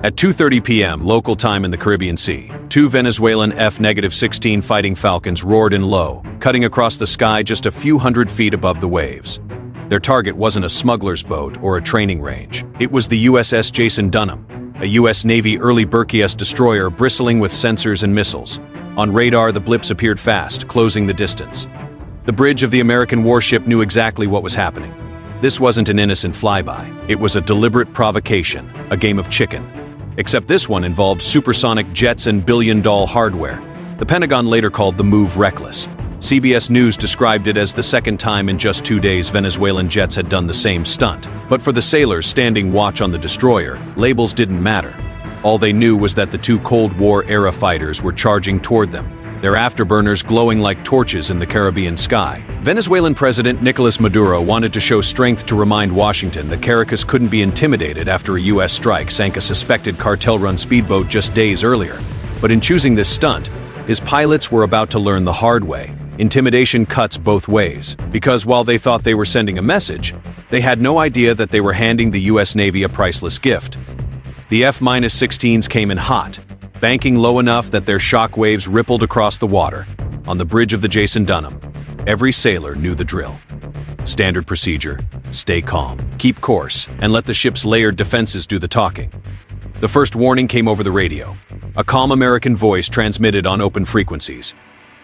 At 2:30 p.m. local time in the Caribbean Sea, two Venezuelan F-16 fighting Falcons roared in low, cutting across the sky just a few hundred feet above the waves. Their target wasn't a smuggler's boat or a training range. It was the USS Jason Dunham, a U.S. Navy Arleigh Burke destroyer bristling with sensors and missiles. On radar, the blips appeared fast, closing the distance. The bridge of the American warship knew exactly what was happening. This wasn't an innocent flyby. It was a deliberate provocation, a game of chicken. Except this one involved supersonic jets and billion-dollar hardware. The Pentagon later called the move reckless. CBS News described it as the second time in just 2 days Venezuelan jets had done the same stunt. But for the sailors standing watch on the destroyer, labels didn't matter. All they knew was that the two Cold War-era fighters were charging toward them, their afterburners glowing like torches in the Caribbean sky. Venezuelan President Nicolas Maduro wanted to show strength to remind Washington that Caracas couldn't be intimidated after a U.S. strike sank a suspected cartel-run speedboat just days earlier. But in choosing this stunt, his pilots were about to learn the hard way. Intimidation cuts both ways, because while they thought they were sending a message, they had no idea that they were handing the U.S. Navy a priceless gift. The F-16s came in hot, banking low enough that their shock waves rippled across the water. On the bridge of the Jason Dunham, every sailor knew the drill. Standard procedure: stay calm, keep course, and let the ship's layered defenses do the talking. The first warning came over the radio. A calm American voice transmitted on open frequencies.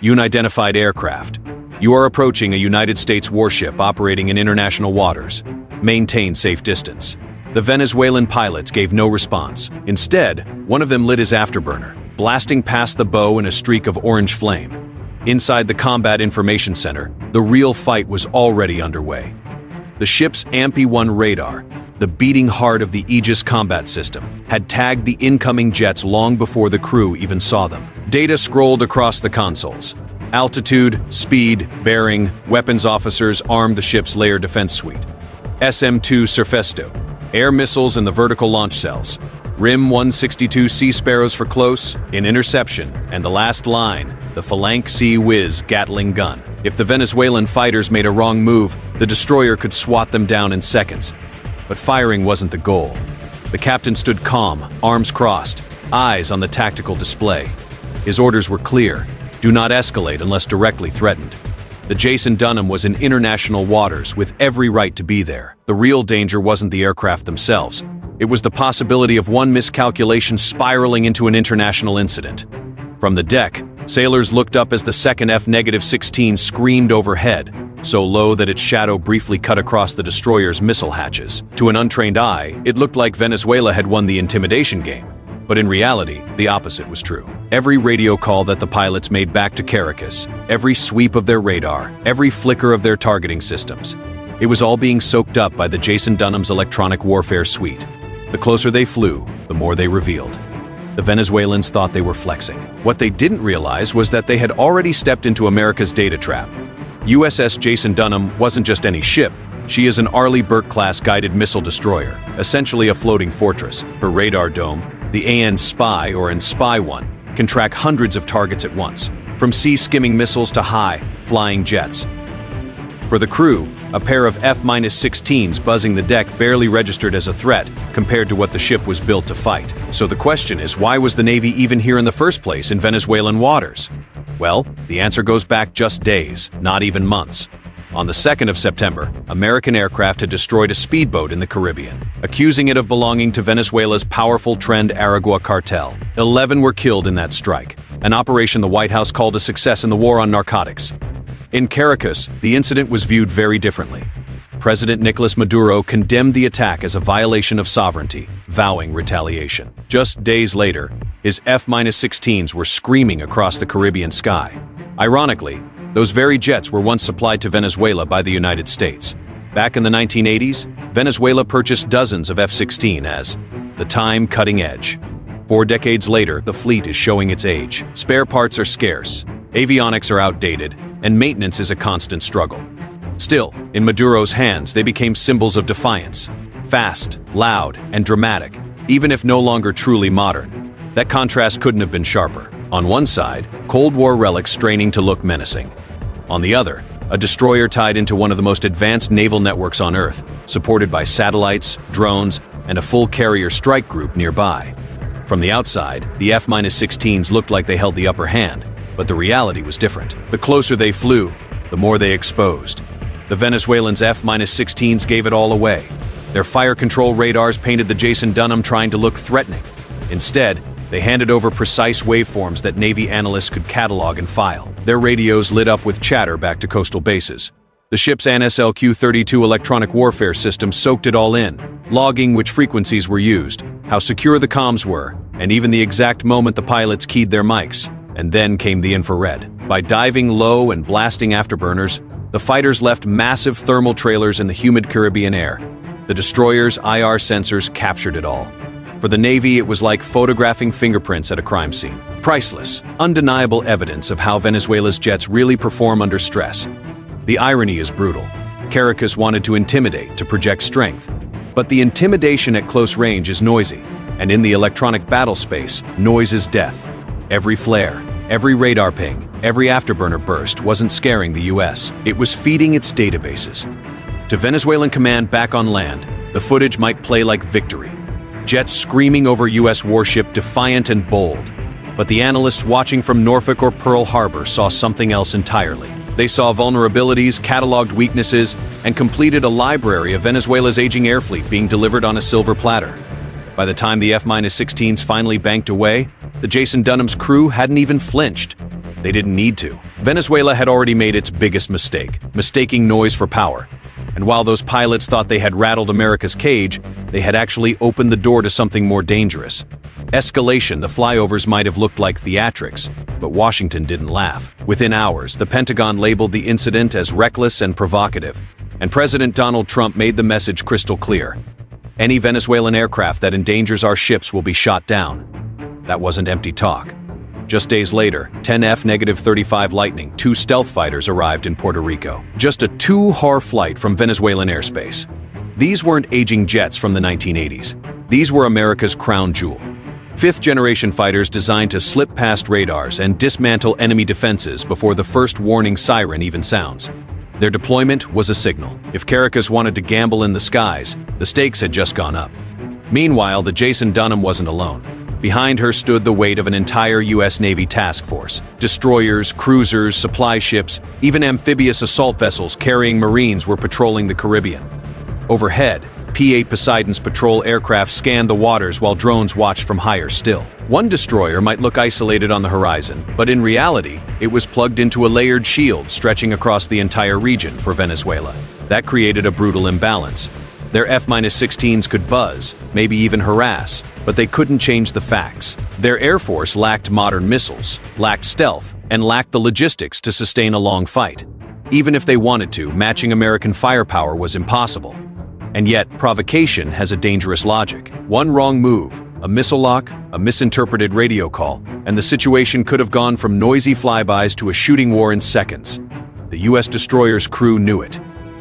Unidentified aircraft. You are approaching a United States warship operating in international waters. Maintain safe distance. The Venezuelan pilots gave no response. Instead, one of them lit his afterburner, blasting past the bow in a streak of orange flame. Inside the Combat Information Center, the real fight was already underway. The ship's AMP-1 radar, the beating heart of the Aegis combat system, had tagged the incoming jets long before the crew even saw them. Data scrolled across the consoles. Altitude, speed, bearing, weapons officers armed the ship's layered defense suite. SM-2 Surfesto, air missiles in the vertical launch cells. RIM 162 Sea Sparrows for close, in interception, and the last line, the Phalanx Sea Whiz Gatling gun. If the Venezuelan fighters made a wrong move, the destroyer could swat them down in seconds. But firing wasn't the goal. The captain stood calm, arms crossed, eyes on the tactical display. His orders were clear: do not escalate unless directly threatened. The Jason Dunham was in international waters with every right to be there. The real danger wasn't the aircraft themselves. It was the possibility of one miscalculation spiraling into an international incident. From the deck, sailors looked up as the second F-16 screamed overhead, so low that its shadow briefly cut across the destroyer's missile hatches. To an untrained eye, it looked like Venezuela had won the intimidation game. But in reality, the opposite was true. Every radio call that the pilots made back to Caracas, every sweep of their radar, every flicker of their targeting systems, it was all being soaked up by the Jason Dunham's electronic warfare suite. The closer they flew, the more they revealed. The Venezuelans thought they were flexing. What they didn't realize was that they had already stepped into America's data trap. USS Jason Dunham wasn't just any ship. She is an Arleigh Burke-class guided missile destroyer, essentially a floating fortress. Her radar dome, the AN Spy or AN Spy 1, can track hundreds of targets at once, from sea-skimming missiles to high-flying jets. For the crew, a pair of F-16s buzzing the deck barely registered as a threat compared to what the ship was built to fight. So the question is, why was the Navy even here in the first place in Venezuelan waters? Well, the answer goes back just days, not even months. On the 2nd of September, American aircraft had destroyed a speedboat in the Caribbean, accusing it of belonging to Venezuela's powerful Tren Aragua cartel. 11 were killed in that strike, an operation the White House called a success in the war on narcotics. In Caracas, the incident was viewed very differently. President Nicolas Maduro condemned the attack as a violation of sovereignty, vowing retaliation. Just days later, his F-16s were screaming across the Caribbean sky. Ironically, those very jets were once supplied to Venezuela by the United States. Back in the 1980s, Venezuela purchased dozens of F-16 as the time cutting edge. 4 decades later, the fleet is showing its age. Spare parts are scarce, avionics are outdated, and maintenance is a constant struggle. Still, in Maduro's hands, they became symbols of defiance. Fast, loud, and dramatic, even if no longer truly modern. That contrast couldn't have been sharper. On one side, Cold War relics straining to look menacing. On the other, a destroyer tied into one of the most advanced naval networks on Earth, supported by satellites, drones, and a full carrier strike group nearby. From the outside, the F-16s looked like they held the upper hand, but the reality was different. The closer they flew, the more they exposed. The Venezuelans' F-16s gave it all away. Their fire control radars painted the Jason Dunham trying to look threatening. Instead, they handed over precise waveforms that Navy analysts could catalog and file. Their radios lit up with chatter back to coastal bases. The ship's ANSLQ-32 electronic warfare system soaked it all in, logging which frequencies were used, how secure the comms were, and even the exact moment the pilots keyed their mics. And then came the infrared. By diving low and blasting afterburners, the fighters left massive thermal trailers in the humid Caribbean air. The destroyers' IR sensors captured it all. For the Navy, it was like photographing fingerprints at a crime scene. Priceless, undeniable evidence of how Venezuela's jets really perform under stress. The irony is brutal. Caracas wanted to intimidate, to project strength. But the intimidation at close range is noisy, and in the electronic battle space, noise is death. Every flare, every radar ping, every afterburner burst wasn't scaring the US. It was feeding its databases. To Venezuelan command back on land, the footage might play like victory. Jets screaming over US warship, defiant and bold. But the analysts watching from Norfolk or Pearl Harbor saw something else entirely. They saw vulnerabilities, cataloged weaknesses, and completed a library of Venezuela's aging air fleet being delivered on a silver platter. By the time the F-16s finally banked away, the Jason Dunham's crew hadn't even flinched. They didn't need to. Venezuela had already made its biggest mistake, mistaking noise for power. And while those pilots thought they had rattled America's cage, they had actually opened the door to something more dangerous. Escalation. The flyovers might have looked like theatrics, but Washington didn't laugh. Within hours, the Pentagon labeled the incident as reckless and provocative, and President Donald Trump made the message crystal clear. Any Venezuelan aircraft that endangers our ships will be shot down. That wasn't empty talk. Just days later, 10 F-35 Lightning, 2 stealth fighters arrived in Puerto Rico. Just a 2-hour flight from Venezuelan airspace. These weren't aging jets from the 1980s. These were America's crown jewel. 5th-generation fighters designed to slip past radars and dismantle enemy defenses before the first warning siren even sounds. Their deployment was a signal. If Caracas wanted to gamble in the skies, the stakes had just gone up. Meanwhile, the Jason Dunham wasn't alone. Behind her stood the weight of an entire U.S. Navy task force. Destroyers, cruisers, supply ships, even amphibious assault vessels carrying Marines were patrolling the Caribbean. Overhead, P-8 Poseidon's patrol aircraft scanned the waters while drones watched from higher still. One destroyer might look isolated on the horizon, but in reality, it was plugged into a layered shield stretching across the entire region for Venezuela. That created a brutal imbalance. Their F-16s could buzz, maybe even harass, but they couldn't change the facts. Their air force lacked modern missiles, lacked stealth, and lacked the logistics to sustain a long fight. Even if they wanted to, matching American firepower was impossible. And yet, provocation has a dangerous logic. One wrong move, a missile lock, a misinterpreted radio call, and the situation could have gone from noisy flybys to a shooting war in seconds. The U.S. destroyer's crew knew it.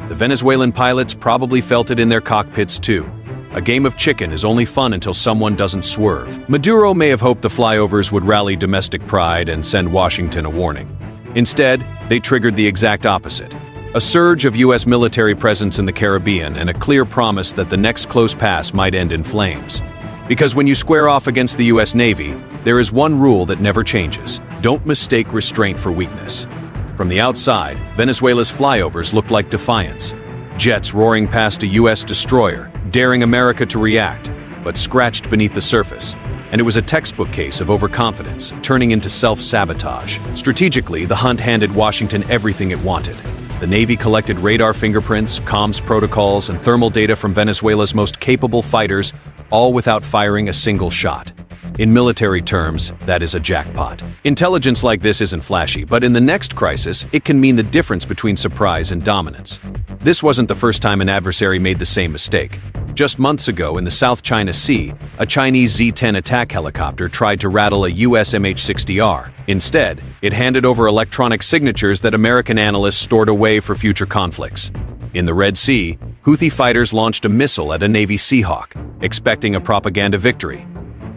The Venezuelan pilots probably felt it in their cockpits too. A game of chicken is only fun until someone doesn't swerve. Maduro may have hoped the flyovers would rally domestic pride and send Washington a warning. Instead, they triggered the exact opposite. A surge of U.S. military presence in the Caribbean and a clear promise that the next close pass might end in flames. Because when you square off against the U.S. Navy, there is one rule that never changes. Don't mistake restraint for weakness. From the outside, Venezuela's flyovers looked like defiance. Jets roaring past a U.S. destroyer, daring America to react, but scratched beneath the surface. And it was a textbook case of overconfidence, turning into self-sabotage. Strategically, the hunt handed Washington everything it wanted. The Navy collected radar fingerprints, comms protocols, and thermal data from Venezuela's most capable fighters, all without firing a single shot. In military terms, that is a jackpot. Intelligence like this isn't flashy, but in the next crisis, it can mean the difference between surprise and dominance. This wasn't the first time an adversary made the same mistake. Just months ago in the South China Sea, a Chinese Z-10 attack helicopter tried to rattle a US MH-60R. Instead, it handed over electronic signatures that American analysts stored away for future conflicts. In the Red Sea, Houthi fighters launched a missile at a Navy Seahawk, expecting a propaganda victory.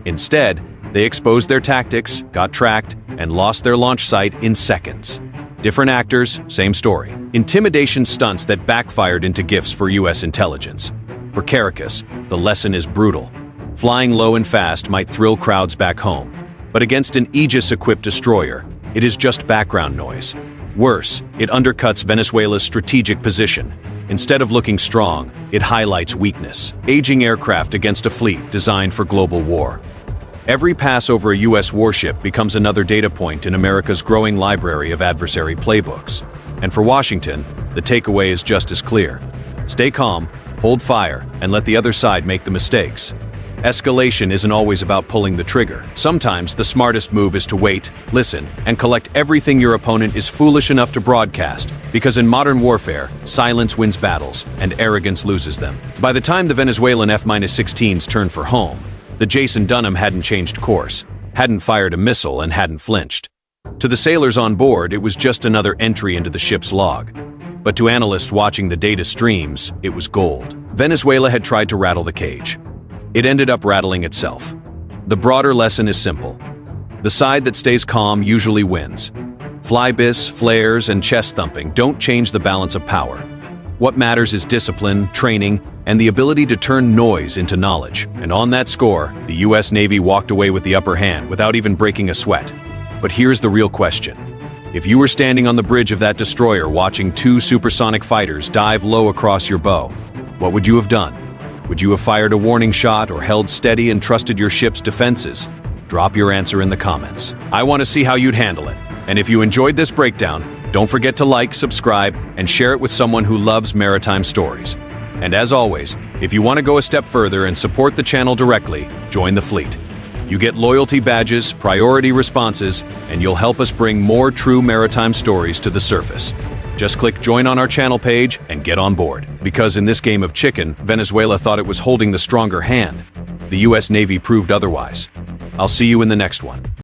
Instead, they exposed their tactics, got tracked, and lost their launch site in seconds. Different actors, same story. Intimidation stunts that backfired into gifts for U.S. intelligence. For Caracas, the lesson is brutal. Flying low and fast might thrill crowds back home, but against an Aegis-equipped destroyer, it is just background noise. Worse, it undercuts Venezuela's strategic position. Instead of looking strong, it highlights weakness. Aging aircraft against a fleet designed for global war. Every pass over a U.S. warship becomes another data point in America's growing library of adversary playbooks. And for Washington, the takeaway is just as clear. Stay calm, hold fire, and let the other side make the mistakes. Escalation isn't always about pulling the trigger. Sometimes the smartest move is to wait, listen, and collect everything your opponent is foolish enough to broadcast, because in modern warfare, silence wins battles, and arrogance loses them. By the time the Venezuelan F-16s turned for home, the Jason Dunham hadn't changed course, hadn't fired a missile, and hadn't flinched. To the sailors on board, it was just another entry into the ship's log. But to analysts watching the data streams, it was gold. Venezuela had tried to rattle the cage. It ended up rattling itself. The broader lesson is simple. The side that stays calm usually wins. Flybys, flares, and chest thumping don't change the balance of power. What matters is discipline, training, and the ability to turn noise into knowledge. And on that score, the US Navy walked away with the upper hand without even breaking a sweat. But here's the real question. If you were standing on the bridge of that destroyer watching two supersonic fighters dive low across your bow, what would you have done? Would you have fired a warning shot or held steady and trusted your ship's defenses? Drop your answer in the comments. I want to see how you'd handle it. And if you enjoyed this breakdown, don't forget to like, subscribe, and share it with someone who loves maritime stories. And as always, if you want to go a step further and support the channel directly, join the fleet. You get loyalty badges, priority responses, and you'll help us bring more true maritime stories to the surface. Just click join on our channel page and get on board. Because in this game of chicken, Venezuela thought it was holding the stronger hand. The US Navy proved otherwise. I'll see you in the next one.